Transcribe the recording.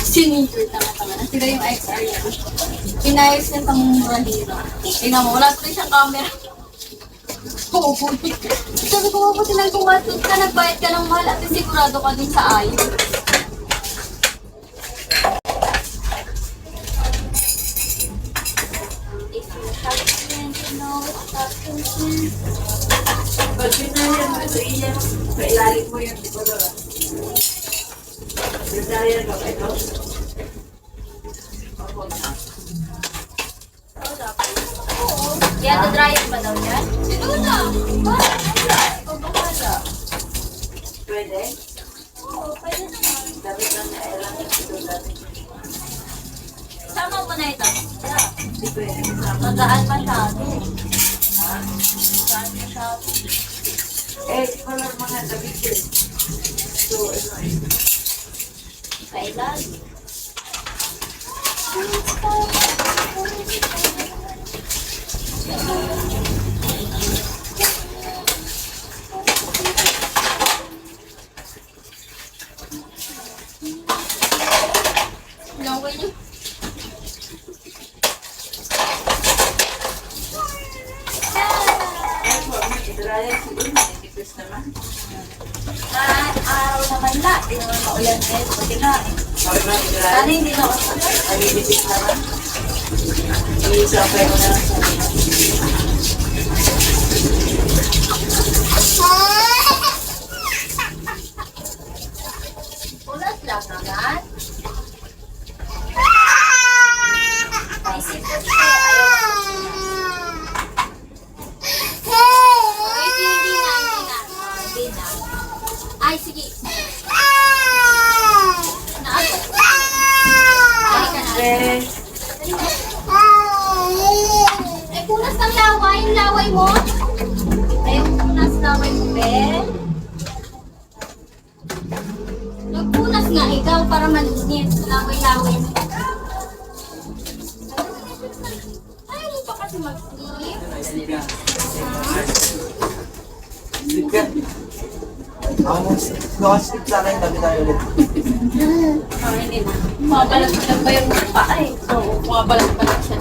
Sinipir tanga-tanga na. Sila yung XR niya. Pinayos niya itong rahira. Tingnan mo, wala tuloy siyang camera. Puputi. Sabi ko, mabuti lang kung matut ka, nagbayad ka ng mahal at sigurado ka din sa ayos. Pag pinayang mo sa iya, sa ilalim mo yung tikolor. Pinayang mo ito. Yan, na-dryer ba daw yan? Sino na? Ikaw bahala. Pwede? Oo, pwede naman. Dami lang na ilang ito dati. Sama mo na ito. Hindi pwede. Magaan masyado. Magaan masyado. Eh, di ko lang mga damit yun. So, ano eh. Kailan? Laway niyo. Eh, huwag mo i-dryer siguro. Nitipis naman. Araw naman na. Hindi naman maulan eh. Pati na. Huwag mo i-dryer. Sana hindi na ako. Nagigipis naman. I-isapay mo na lang sa mga. Ulat lang naman. Isip ko siya. Hindi na. Hindi na. Ay, sige. Naabot ko. Ay, ka na. Eh, Ay, punas ng laway. Yung laway mo. Ay, yung punas laway mo, Ben. Nagpunas nga ikaw para malinis. Laway-laway mo. Ayaw mo pa kasi mag-sleep. Sleep ka. Ako sleep sa akin, tabi tayo ulit. Oh, hindi na. Mabalag mo lang ba yung paa eh. So, mabalag pa lang siya.